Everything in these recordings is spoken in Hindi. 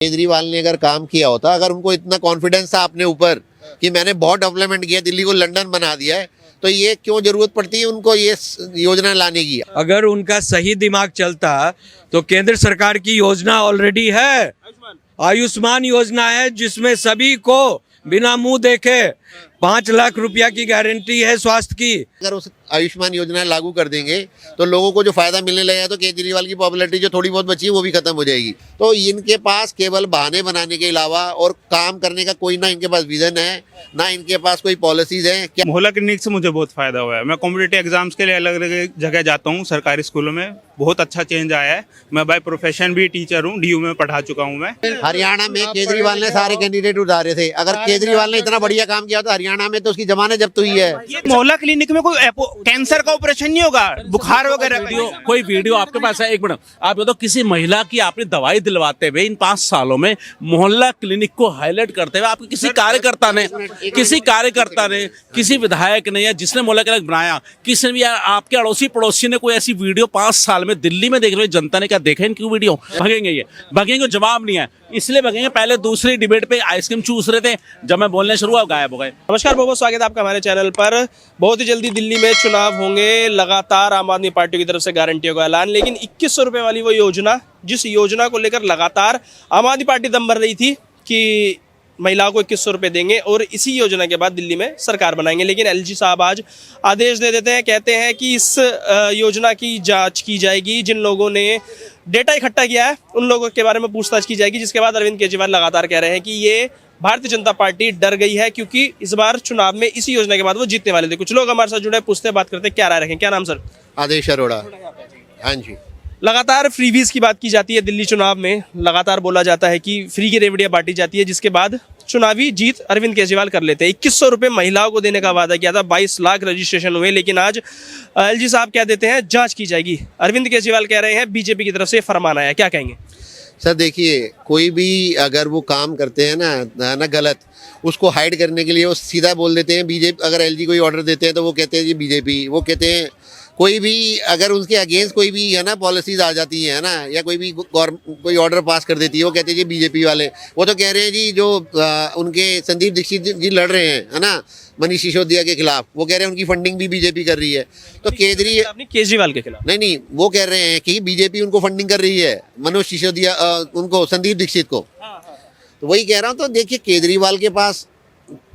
केजरीवाल ने अगर काम किया होता, अगर उनको इतना कॉन्फिडेंस था अपने ऊपर कि मैंने बहुत डेवलपमेंट किया, दिल्ली को लंदन बना दिया है, तो ये क्यों जरूरत पड़ती है उनको ये योजना लाने की। अगर उनका सही दिमाग चलता तो केंद्र सरकार की योजना ऑलरेडी है, आयुष्मान योजना है, जिसमें सभी को बिना मुंह देखे 5 लाख रुपया की गारंटी है स्वास्थ्य की। अगर उस आयुष्मान योजना लागू कर देंगे तो लोगों को जो फायदा मिलने लगेगा, तो केजरीवाल की पॉपुलैरिटी जो थोड़ी बहुत बची है वो भी खत्म हो जाएगी। तो इनके पास केवल बहाने बनाने के अलावा और काम करने का कोई ना इनके पास विजन है, ना इनके पास कोई पॉलिसीज है। क्या मोहल्ला क्लिनिक से मुझे बहुत फायदा हुआ है। मैं कॉम्पिटिटिव एग्जाम्स के लिए अलग अलग जगह जाता हूँ, सरकारी स्कूलों में बहुत अच्छा चेंज आया है। मैं बाय प्रोफेशन भी टीचर हूँ, डीयू में पढ़ा चुका हूँ मैं। हरियाणा में केजरीवाल ने सारे कैंडिडेट उतारे थे, अगर केजरीवाल ने इतना बढ़िया काम किया तो हरियाणा में तो उसकी जमानत जब्त हुई है। मोहल्ला क्लिनिक में कोई कैंसर का ऑपरेशन नहीं होगा, बुखार वगैरह। कोई वीडियो आपके पास है? एक मिनट, आप बताओ किसी महिला की आपने दवाई दिलवाते हुए इन 5 सालों में मोहल्ला क्लिनिक को हाईलाइट करते हुए आपके किसी कार्यकर्ता ने किसी विधायक ने या जिसने मोहल्ला क्लिनिक बनाया, किसी ने भी आपके अड़ोसी पड़ोसी ने कोई ऐसी वीडियो 5 साल में दिल्ली में देख रहे जनता ने क्या देखा इनकी वीडियो? भगेंगे, ये भगेंगे, जवाब नहीं है, इसलिए भगेंगे। पहले दूसरी डिबेट पे आइसक्रीम चूस रहे थे, जब मैं बोलने शुरू हुआ गायब हो गए। नमस्कार, बहुत बहुत स्वागत है आपका हमारे चैनल पर। बहुत ही जल्दी दिल्ली में चुनाव होंगे, लगातार आम आदमी पार्टी की तरफ से गारंटियों का ऐलान, लेकिन 2100 रुपए वाली वो योजना, जिस योजना को लेकर लगातार आम आदमी पार्टी दम भर रही थी कि महिलाओं को 2100 रुपये देंगे और इसी योजना के बाद दिल्ली में सरकार बनाएंगे। लेकिन एलजी साहब आज आदेश दे देते हैं, कहते हैं कि इस योजना की जांच की जाएगी, जिन लोगों ने डेटा इकट्ठा किया है उन लोगों के बारे में पूछताछ की जाएगी। जिसके बाद अरविंद केजरीवाल लगातार कह रहे हैं कि ये भारतीय जनता पार्टी डर गई है, क्योंकि इस बार चुनाव में इसी योजना के बाद वो जीतने वाले थे। कुछ लोग हमारे साथ जुड़े, पूछते बात करते, क्या राय रखें? क्या नाम सर? आदेश अरोड़ा। हाँ जी। लगातार फ्रीबीज की बात की जाती है दिल्ली चुनाव में, लगातार बोला जाता है कि फ्री की रेवड़ियां बांटी जाती है, जिसके बाद चुनावी जीत अरविंद केजरीवाल कर लेते हैं। 2100 रुपये महिलाओं को देने का वादा किया था, 22 लाख रजिस्ट्रेशन हुए, लेकिन आज एलजी साहब कह देते हैं जांच की जाएगी। अरविंद केजरीवाल कह रहे हैं बीजेपी की तरफ से फरमान आया, क्या कहेंगे? सर देखिए, कोई भी अगर वो काम करते हैं ना गलत, उसको हाइड करने के लिए वो सीधा बोल देते हैं बीजेपी। अगर एलजी कोई ऑर्डर देते हैं तो वो कहते हैं जी बीजेपी, वो कहते हैं कोई भी अगर उनके अगेंस्ट कोई भी है ना पॉलिसीज आ जाती है ना, या कोई भी कोई ऑर्डर पास कर देती है, वो कहते हैं जी बीजेपी वाले। वो तो कह रहे हैं जी जो उनके संदीप दीक्षित जी लड़ रहे हैं है ना मनीष सिसोदिया के खिलाफ, वो कह रहे हैं उनकी फंडिंग भी बीजेपी कर रही है। तो केजरीवाल के खिलाफ नहीं, वो कह रहे हैं कि बीजेपी उनको फंडिंग कर रही है, मनोज सिसोदिया उनको, संदीप दीक्षित को। तो वही कह रहा हूँ। तो देखिए, केजरीवाल के पास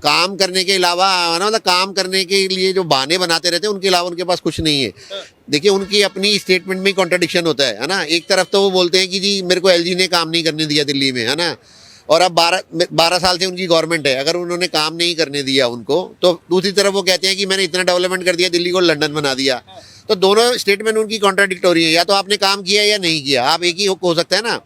काम करने के अलावा ना, मतलब काम करने के लिए जो बहाने बनाते रहते हैं, उनके अलावा उनके पास कुछ नहीं है। देखिए, उनकी अपनी स्टेटमेंट में कॉन्ट्रडिक्शन होता है ना। एक तरफ तो वो बोलते हैं कि जी मेरे को एलजी ने काम नहीं करने दिया दिल्ली में, है ना, और अब 12 साल से उनकी गवर्नमेंट है, अगर उन्होंने काम नहीं करने दिया उनको, तो दूसरी तरफ वो कहते हैं कि मैंने इतना डेवलपमेंट कर दिया, दिल्ली को लंदन बना दिया। तो दोनों स्टेटमेंट उनकी कॉन्ट्राडिक्टोरी है, या तो आपने काम किया या नहीं किया, आप एक ही हो सकता है ना।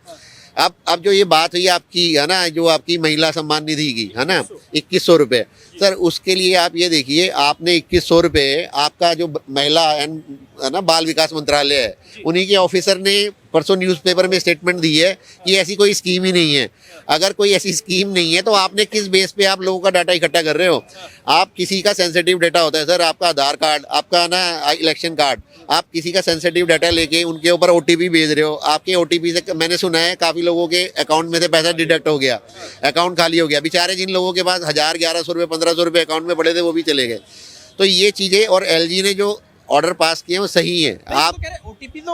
अब जो ये बात हुई आपकी है ना, जो आपकी महिला सम्मान निधि की है ना 2100 रुपये, सर उसके लिए आप ये देखिए, आपने 2100 रुपये, आपका जो महिला एंड है ना बाल विकास मंत्रालय है, उन्हीं के ऑफिसर ने परसों न्यूज़पेपर में स्टेटमेंट दी है कि ऐसी कोई स्कीम ही नहीं है। अगर कोई ऐसी स्कीम नहीं है तो आपने किस बेस पे आप लोगों का डाटा इकट्ठा कर रहे हो? आप किसी का सेंसिटिव डाटा होता है सर, आपका आधार कार्ड, आपका ना इलेक्शन कार्ड, आप किसी का सेंसिटिव डाटा लेके उनके ऊपर ओटीपी भेज रहे हो। आपके ओटीपी से मैंने सुना है काफ़ी लोगों के अकाउंट में से पैसा डिडक्ट हो गया, अकाउंट खाली हो गया। बेचारे जिन लोगों के पास 1000, 1100 रुपये, 1500 रुपये अकाउंट में पड़े थे, वो भी चले गए। तो ये चीज़ें, और एलजी ने जो ऑर्डर पास किए वो सही है। आप तो कह रहे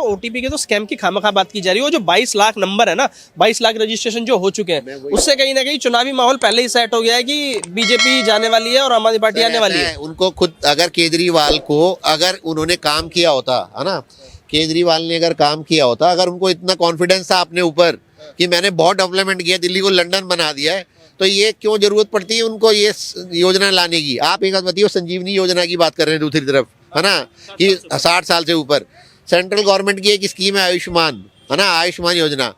ओटीपी के तो स्कैम की खामखा बात की जा रही है। वो जो 22 लाख नंबर है ना, 22 लाख रजिस्ट्रेशन जो हो चुके हैं, उससे कहीं ना कहीं चुनावी माहौल पहले ही सेट हो गया है कि बीजेपी जाने वाली है और आम आदमी पार्टी आने वाली है। उनको खुद, अगर केजरीवाल को, अगर उन्होंने काम किया होता है ना, केजरीवाल ने अगर काम किया होता, अगर उनको इतना कॉन्फिडेंस था अपने ऊपर कि मैंने बहुत डेवलपमेंट किया, दिल्ली को लंदन बना दिया है, तो ये क्यों जरूरत पड़ती है उनको ये योजना लाने की? आप एक बात बताइए, संजीवनी योजना की बात कर रहे हैं दूसरी तरफ, है ना, कि 60 साल से ऊपर सेंट्रल गवर्नमेंट की एक स्कीम है आयुष्मान, है ना, आयुष्मान योजना,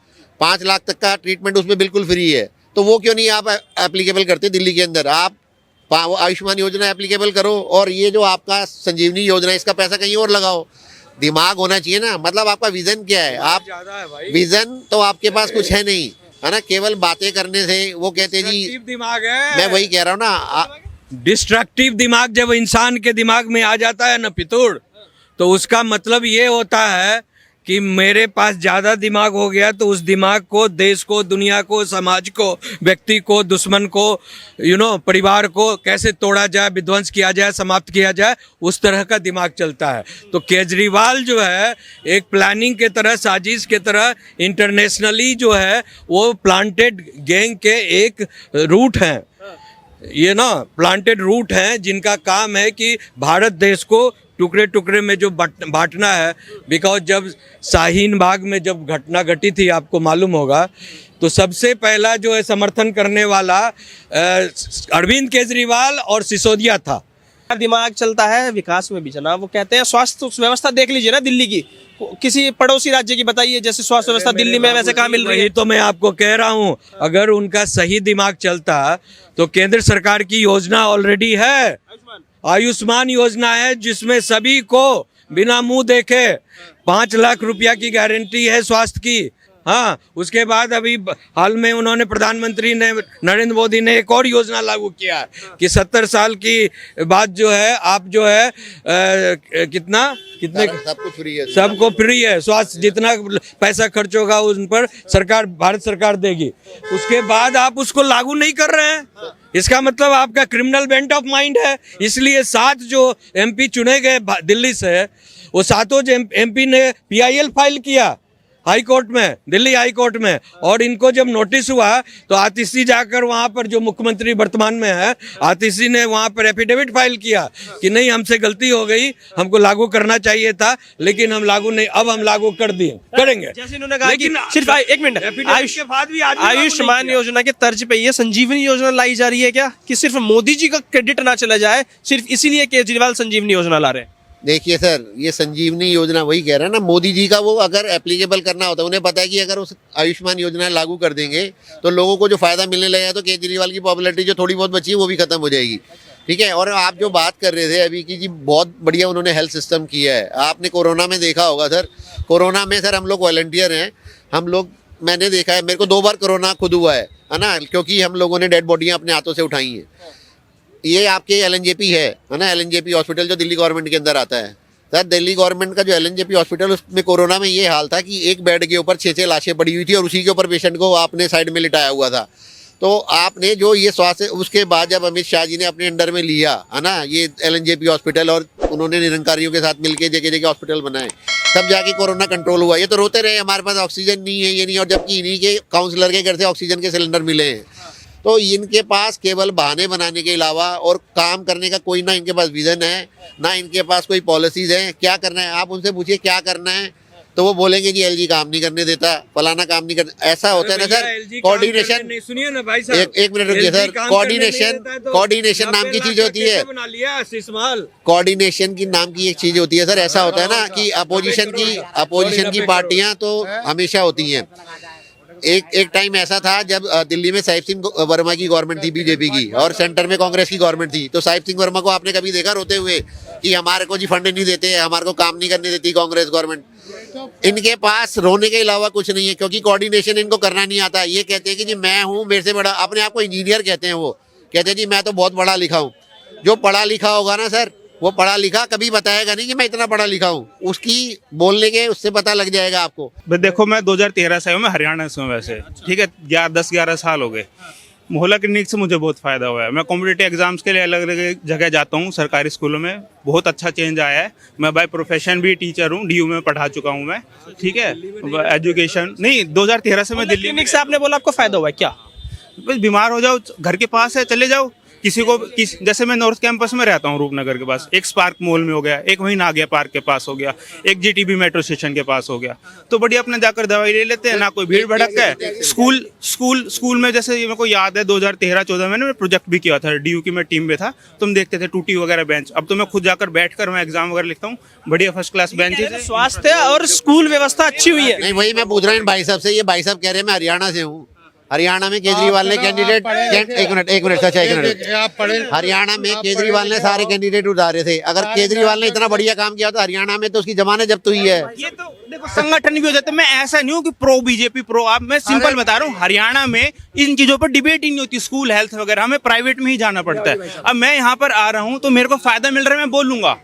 5 लाख तक का ट्रीटमेंट उसमें बिल्कुल फ्री है। तो वो क्यों नहीं आप एप्लीकेबल करते दिल्ली के अंदर? आप आयुष्मान योजना एप्लीकेबल करो, और ये जो आपका संजीवनी योजना है, इसका पैसा कहीं और लगाओ। दिमाग होना चाहिए ना, मतलब आपका विजन क्या है? आप विजन तो आपके पास कुछ है नहीं, है ना, केवल बातें करने से। वो कहते जी दिमाग है, मैं वही कह रहा हूँ ना, डिस्ट्रक्टिव दिमाग जब इंसान के दिमाग में आ जाता है ना पितुड़, तो उसका मतलब ये होता है कि मेरे पास ज्यादा दिमाग हो गया तो उस दिमाग को देश को, दुनिया को, समाज को, व्यक्ति को, दुश्मन को, परिवार को कैसे तोड़ा जाए, विध्वंस किया जाए, समाप्त किया जाए, उस तरह का दिमाग चलता है। तो केजरीवाल जो है एक प्लानिंग के तरह, साजिश के तरह, इंटरनेशनली जो है वो प्लांटेड गैंग के एक रूट हैं। ये प्लांटेड रूट हैं जिनका काम है कि भारत देश को टुकड़े टुकड़े में जो बांटना है। बिकॉज जब शाहीन बाग में जब घटना घटी थी, आपको मालूम होगा, तो सबसे पहला जो है समर्थन करने वाला अरविंद केजरीवाल और सिसोदिया था। दिमाग चलता है विकास में भी जनाब। वो कहते हैं स्वास्थ्य व्यवस्था देख लीजिए ना दिल्ली की, किसी पड़ोसी राज्य की बताइए जैसे स्वास्थ्य व्यवस्था दिल्ली में वैसे कहाँ मिल रही है। तो मैं आपको कह रहा हूँ, अगर उनका सही दिमाग चलता तो केंद्र सरकार की योजना ऑलरेडी है, आयुष्मान योजना है, जिसमें सभी को बिना मुंह देखे 5 लाख रुपया की गारंटी है स्वास्थ्य की। हाँ, उसके बाद अभी हाल में उन्होंने, प्रधानमंत्री ने, नरेंद्र मोदी ने एक और योजना लागू किया है कि 70 साल की बाद जो है आप जो है कितने सबको फ्री है, सबको फ्री है स्वास्थ्य, जितना पैसा खर्च होगा उन पर सरकार, भारत सरकार देगी। उसके बाद आप उसको लागू नहीं कर रहे हैं, इसका मतलब आपका क्रिमिनल बेंट ऑफ माइंड है। इसलिए 7 जो एमपी चुने गए दिल्ली से, वो 7 एमपी ने PIL फाइल किया हाई कोर्ट में, दिल्ली हाई कोर्ट में। और इनको जब नोटिस हुआ तो आतिशी जाकर वहां पर, जो मुख्यमंत्री वर्तमान में है, आतिशी ने वहां पर एफिडेविट फाइल किया कि नहीं, हमसे गलती हो गई, हमको लागू करना चाहिए था, लेकिन हम लागू नहीं, अब हम लागू कर दिए, करेंगे। जैसे इन्होंने कहा कि सिर्फ एक मिनट, आयुष्मान योजना के तर्ज पे ये संजीवनी योजना लाई जा रही है क्या, कि सिर्फ मोदी जी का क्रेडिट ना चला जाए, सिर्फ इसीलिए केजरीवाल संजीवनी योजना ला रहे हैं? देखिए सर, ये संजीवनी योजना वही कह रहा है ना, मोदी जी का वो अगर एप्लीकेबल करना होता है, उन्हें पता है कि अगर उस आयुष्मान योजना लागू कर देंगे तो लोगों को जो फायदा मिलने लगेगा, तो केजरीवाल की पॉपुलैरिटी जो थोड़ी बहुत बची है वो भी खत्म हो जाएगी। ठीक है। और आप जो बात कर रहे थे अभी की जी, बहुत बढ़िया उन्होंने हेल्थ सिस्टम किया है। आपने कोरोना में देखा होगा सर, कोरोना में सर हम लोग वॉलंटियर हैं, हम लोग, मैंने देखा है, मेरे को 2 बार कोरोना खुद हुआ है ना, क्योंकि हम लोगों ने डेड बॉडियाँ अपने हाथों से उठाई हैं। ये आपके LNJP है ना, LNJP हॉस्पिटल जो दिल्ली गवर्नमेंट के अंदर आता है सर, दिल्ली गवर्नमेंट का जो LNJP हॉस्पिटल, उसमें कोरोना में ये हाल था कि एक बेड के ऊपर 6 लाशें पड़ी हुई थी और उसी के ऊपर पेशेंट को आपने साइड में लिटाया हुआ था। तो आपने जो ये स्वास्थ्य, उसके बाद जब अमित शाह जी ने अपने अंडर में लिया है ना ये LNJP हॉस्पिटल, और उन्होंने निरंकारियों के साथ मिलकर जगह जगह हॉस्पिटल बनाए, तब जाके कोरोना कंट्रोल हुआ। ये तो रोते रहे हमारे पास ऑक्सीजन नहीं है, ये नहीं, और जबकि इन्हीं के काउंसलर के घर से ऑक्सीजन के सिलेंडर मिले हैं। तो इनके पास केवल बहाने बनाने के अलावा और काम करने का कोई, ना इनके पास विजन है, ना इनके पास कोई पॉलिसीज है। क्या करना है आप उनसे पूछिए, क्या करना है, तो वो बोलेंगे जी LG काम नहीं करने देता, फलाना काम नहीं करता। ऐसा होता है ना सर, कोऑर्डिनेशन, सुनिए ना भाई साहब, एक मिनट रुकिए सर, कोऑर्डिनेशन नाम की चीज होती है, कोऑर्डिनेशन की नाम की एक चीज होती है सर। ऐसा होता है ना कि अपोजिशन की पार्टियां तो हमेशा होती हैं। एक टाइम ऐसा था जब दिल्ली में साहिब सिंह वर्मा की गवर्नमेंट थी, बीजेपी की, और सेंटर में कांग्रेस की गवर्नमेंट थी। तो साहिब सिंह वर्मा को आपने कभी देखा रोते हुए कि हमारे को जी फंड नहीं देते, हमारे को काम नहीं करने देती कांग्रेस गवर्नमेंट? इनके पास रोने के अलावा कुछ नहीं है, क्योंकि कोऑर्डिनेशन इनको करना नहीं आता। ये कहते हैं कि जी मैं हूँ, मेरे से बड़ा, अपने आप को इंजीनियर कहते हैं, वो कहते हैं जी मैं तो बहुत पढ़ा लिखा हूँ। जो पढ़ा लिखा होगा ना सर, वो पढ़ा लिखा कभी बताएगा नहीं कि मैं इतना पढ़ा लिखा हूँ, उसकी बोलने के उससे पता लग जाएगा आपको। देखो मैं 2013 से हूँ, मैं हरियाणा से हूँ वैसे, ठीक है, 10-11 साल हो गए। मोहल्ला क्लिनिक से मुझे बहुत फ़ायदा हुआ है। मैं कॉम्पिटिटिव एग्जाम्स के लिए अलग अलग जगह जाता हूँ, सरकारी स्कूलों में बहुत अच्छा चेंज आया है। मैं बाय प्रोफेशन भी टीचर हूँ, DU में पढ़ा चुका हूँ मैं, ठीक है। एजुकेशन नहीं, 2013 से मैं दिल्ली क्लिनिक से आपने बोला आपको फायदा हुआ है क्या? बस बीमार हो जाओ, घर के पास है, चले जाओ। किसी को जैसे मैं नॉर्थ कैंपस में रहता हूँ, रूपनगर के पास, एक स्पार्क मॉल में हो गया, एक वहीं नागिया पार्क के पास हो गया, एक GTB मेट्रो स्टेशन के पास हो गया, तो बढ़िया अपने जाकर दवाई ले लेते हैं, ना कोई भीड़ भड़क है। स्कूल में जैसे मेरे को याद है 2013-14 में मैं प्रोजेक्ट भी किया था, DU की मैं टीम में था, तुम देखते थे टूटी वगैरह बेंच। अब तो मैं खुद जाकर बैठकर मैं एग्जाम वगैरह लिखता हूँ, बढ़िया फर्स्ट क्लास बेंचेस। स्वास्थ्य और स्कूल व्यवस्था अच्छी हुई है। नहीं, वही मैं पूछ रहा हूँ भाई साहब से, ये भाई साहब कह रहे हैं मैं हरियाणा से हूँ। हरियाणा में केजरीवाल ने कैंडिडेट, एक मिनट सच, एक मिनट, हरियाणा में केजरीवाल ने सारे कैंडिडेट उतारे थे। अगर केजरीवाल ने इतना बढ़िया काम किया तो हरियाणा में तो उसकी जमानत जब्त हुई है। ये तो देखो संगठन भी हो जाते हैं। मैं ऐसा नहीं हूँ कि प्रो बीजेपी प्रो आप, मैं सिंपल बता रहा हूँ, हरियाणा में इन चीजों पर डिबेट ही नहीं होती। स्कूल हेल्थ वगैरह हमें प्राइवेट में ही जाना पड़ता है। अब मैं यहाँ पर आ रहा हूँ तो मेरे को फायदा मिल रहा है, मैं बोलूंगा।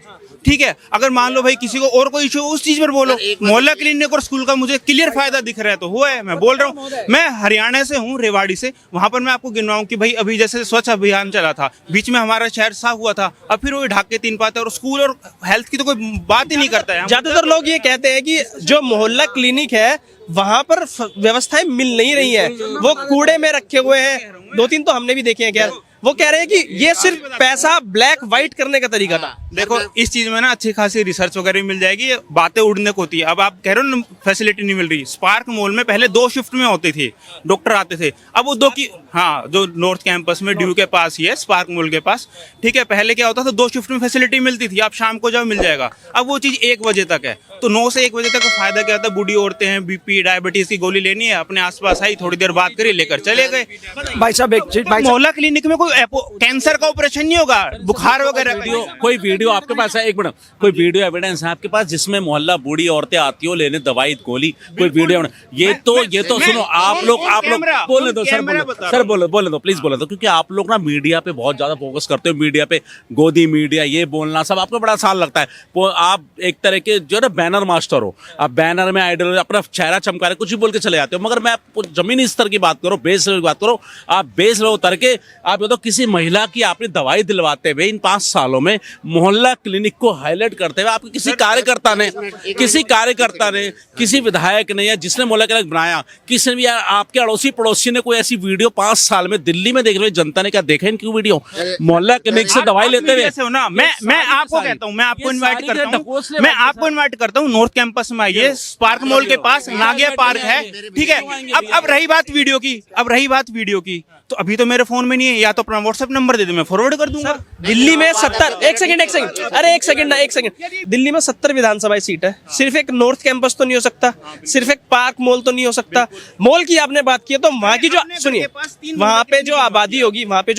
ठीक है, अगर मान लो भाई किसी को और कोई इशू उस चीज पर बोलो। मोहल्ला क्लिनिक और स्कूल का मुझे क्लियर फायदा दिख रहा है तो हुआ है। मैं बोल रहा हूँ, मैं हरियाणा से हूँ, रेवाड़ी से। वहां पर मैं आपको गिनवाऊं कि भाई अभी जैसे स्वच्छ अभियान चला था, बीच में हमारा शहर साफ हुआ था, अब फिर वो ढाक के 3 पाते, और स्कूल और हेल्थ की तो कोई बात ही नहीं करता है। ज्यादातर लोग ये कहते हैं कि जो मोहल्ला क्लिनिक है वहां पर व्यवस्थाएं मिल नहीं रही है, वो कूड़े में रखे हुए हैं। 2-3 तो हमने भी देखे हैं। खैर, वो कह रहे हैं कि ये सिर्फ पैसा ब्लैक व्हाइट करने का तरीका था। देखो, इस चीज में ना अच्छी खासी रिसर्च वगैरह भी मिल जाएगी, ये बातें उड़ने को होती है। अब आप कह रहे हो ना फैसिलिटी नहीं मिल रही। स्पार्क मॉल में पहले 2 शिफ्ट में होते थे, डॉक्टर आते थे। अब वो 2 की, हाँ, जो नॉर्थ कैंपस में ड्यू के पास ही है, स्पार्क मॉल के पास, ठीक है। पहले क्या होता था, 2 शिफ्ट में फैसिलिटी मिलती थी, आप शाम को जाओ मिल जाएगा। अब वो चीज 1 बजे तक है, तो 9 से 1 बजे तक फायदा क्या होता है? बूढ़ी औरतें हैं, बीपी डायबिटीज की गोली लेनी है, अपने आसपास आई, थोड़ी देर बात करी, लेकर चले गए। भाई साहब एक चीज, मोहल्ला क्लिनिक में कोई कैंसर का ऑपरेशन नहीं होगा, बुखार वगैरह का। कोई वीडियो आपके पास है? एक मिनट, कोई वीडियो एविडेंस है आपके पास जिसमें मोहल्ला बूढ़ी औरतें आती हो लेने दवाई गोली? कोई वीडियो? ये तो सुनो, आप लोग बोलने दो सर, बोलने दो प्लीज, बोलने दो, क्योंकि आप लोग ना मीडिया पे बहुत ज्यादा फोकस करते हो। मीडिया पे गोदी मीडिया, ये बोलना सब आपको बड़ा आसान लगता है। आप एक तरह के जो है ना बैनर मास्टर हो, आप बैनर में आइडल अपना चेहरा चमका रहे, कुछ भी बोल के चले जाते हो। मगर मैं जमीनी स्तर की बात करो, बेस लेवल की बात करो, आप बेस लेवल उतर के आप ये तो किसी महिला की आपने दवाई दिलवाते हुए इन 5 सालों में मोहल्ला क्लिनिक को हाईलाइट करते हुए आपके किसी कार्यकर्ता ने किसी विधायक ने या जिसने मोहल्ला क्लिनिक बनाया, किसी भी आपके अड़ोसी पड़ोसी ने कोई ऐसी वीडियो 5 साल में दिल्ली में देख रहे जनता ने क्या देखा इनकी वीडियो मोहल्ला क्लिनिक से दवाई लेते हुए? मैं आपको कहता हूँ, मैं आपको इन्वाइट करता हूँ नॉर्थ कैंपस में आइए, स्पार्क मॉल के पास नागिया पार्क है, ठीक है। अब रही बात वीडियो की, तो अभी तो मेरे फोन में नहीं है, या तो अपना व्हाट्सएप नंबर दे दो, मैं फॉरवर्ड कर दूंगा। दिल्ली में 70, एक सेकंड, दिल्ली में 70 विधानसभा सीट है। सिर्फ एक नॉर्थ कैंपस तो नहीं हो सकता, सिर्फ एक पार्क मॉल तो नहीं हो सकता। मॉल की आपने बात की है, तो वहां की जो, सुनिए, वहां पे जो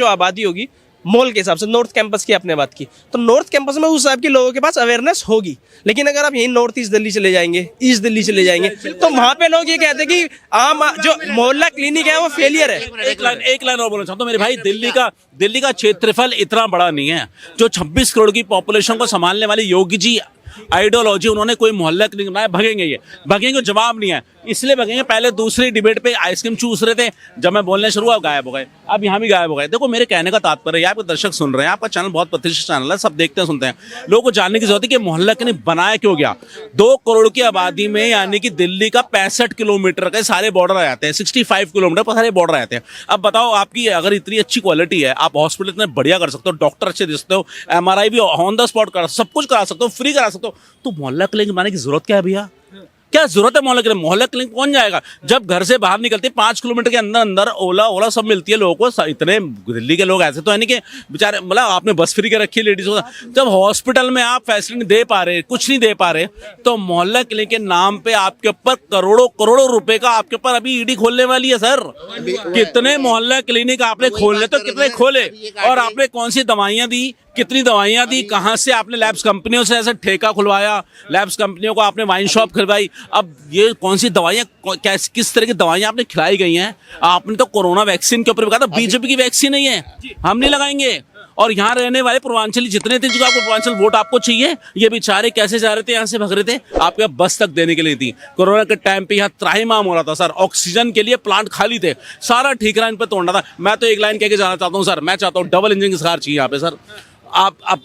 आबादी होगी मॉल के हिसाब से, नॉर्थ कैंपस की आपने बात की, तो नॉर्थ कैंपस में उस हिसाब के लोगों के पास अवेयरनेस होगी। लेकिन अगर आप यही नॉर्थ ईस्ट दिल्ली चले जाएंगे, ईस्ट दिल्ली चले जाएंगे, तो वहां पे लोग ये कहते हैं कि आम जो मोहल्ला क्लिनिक है वो फेलियर है। एक लाइन और बोलना चाहता हूँ मेरे भाई, दिल्ली का क्षेत्रफल इतना बड़ा नहीं है। जो 26 करोड़ की पॉपुलेशन को संभालने वाली योगी जी आइडियोलॉजी, उन्होंने कोई मोहल्ला क्लिनिक बनाया, भगेंगे, जवाब नहीं है, इसलिए भगेंगे। पहले दूसरी डिबेट पे आइसक्रीम चूस रहे थे, जब मैं बोलने शुरू हुआ गायब हो गए, अब यहाँ भी गायब हो गए। देखो, मेरे कहने का तात्पर्य है, आपके दर्शक सुन रहे हैं, आपका चैनल बहुत प्रतिष्ठित चैनल है, सब देखते हैं सुनते हैं, लोगों को जानने की जरूरत है कि मोहल्ला क्लिनिक बनाया क्यों गया। 2 करोड़ की आबादी में, यानी कि दिल्ली का 65 किलोमीटर के सारे बॉर्डर आ जाते हैं, 65 किलोमीटर पर सारे बॉर्डर आ जाते हैं। अब बताओ, आपकी अगर इतनी अच्छी क्वालिटी है, आप हॉस्पिटल इतने बढ़िया कर सकते हो, डॉक्टर अच्छे दे सकते हो, MRI भी ऑन द स्पॉट करा, सब कुछ करा सकते हो, फ्री करा सकते हो, तो मोहल्ला क्लिनिक बनाने की जरूरत क्या है भैया? क्या जरूरत है मोहल्ला क्लिनिक? कौन जाएगा? जब घर से बाहर निकलते 5 किलोमीटर के अंदर ओला सब मिलती है लोगों को। इतने दिल्ली के लोग ऐसे तो है नहीं कि बेचारे, मतलब आपने बस फ्री के रखी है लेडीज को। जब हॉस्पिटल में आप फैसिलिटी दे पा रहे, कुछ नहीं दे पा रहे, तो मोहल्ला क्लिनिक के नाम पे आपके ऊपर करोड़ों रुपए का आपके ऊपर अभी ईडी खोलने वाली है सर। कितने मोहल्ला क्लिनिक आपने खोलने, तो कितने खोले, और आपने कौन सी दवाइयां दी, कितनी दवाइयां दी, कहां से आपने लैब्स कंपनियों से ऐसे ठेका खुलवाया, लैब्स कंपनियों को आपने वाइन शॉप खुलवाई। अब ये कौन सी दवाइयां, किस तरह की दवाइयां आपने खिलाई गई हैं? आपने तो कोरोना वैक्सीन के ऊपर कहा था बीजेपी की वैक्सीन नहीं है, हम नहीं लगाएंगे। और यहाँ रहने वाले पूर्वांचली जितने थे, जो आपको पूर्वांचल वोट आपको चाहिए, ये बेचारे कैसे जा रहे थे, यहाँ से भाग रहे थे, आपके बस तक देने के लिए थी। कोरोना के टाइम पे यहाँ त्राहिमाम हो रहा था सर, ऑक्सीजन के लिए प्लांट खाली थे, सारा ठीकरा इन पर तोड़ना था। मैं तो एक लाइन कह के जाना चाहता हूँ सर, मैं चाहता हूँ डबल इंजन की सरकार चाहिए यहाँ पे सर। आप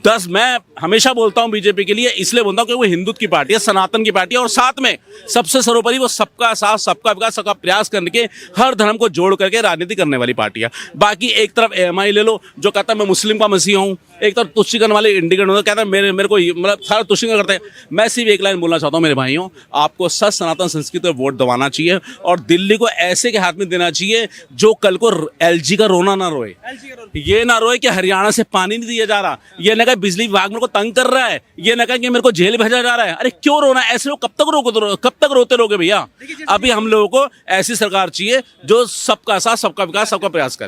10, मैं हमेशा बोलता हूं बीजेपी के लिए, इसलिए बोलता हूं कि वो हिंदुत्व की पार्टी है, सनातन की पार्टी है, और साथ में सबसे सर्वोपरि वो सबका साथ, सबका विकास, सबका प्रयास करने के, हर धर्म को जोड़ करके राजनीति करने वाली पार्टी है। बाकी एक तरफ AMI ले लो, जो कहता है मैं मुस्लिम का मसीह हूं, एक तरफ तुष्टिकरण वाले इंडिकेटर कहता है मेरे को मतलब सारा तुष्टिकरण करते हैं। मैं सिर्फ एक लाइन बोलना चाहता हूं मेरे भाइयों, आपको सच सनातन संस्कृति पर वोट दबाना चाहिए, और दिल्ली को ऐसे के हाथ में देना चाहिए जो कल को LG का रोना ना रोए, ये ना रोए कि हरियाणा से पानी नहीं दिया जा रहा, ये ना कहे बिजली विभाग मेरे को तंग कर रहा है, ये ना कहे कि मेरे को जेल भेजा जा रहा है। अरे क्यों रोना है? ऐसे लोग कब तक रोते रहोगे भैया? अभी हम लोगों को ऐसी सरकार चाहिए जो सबका साथ, सबका विकास, सबका प्रयास करे।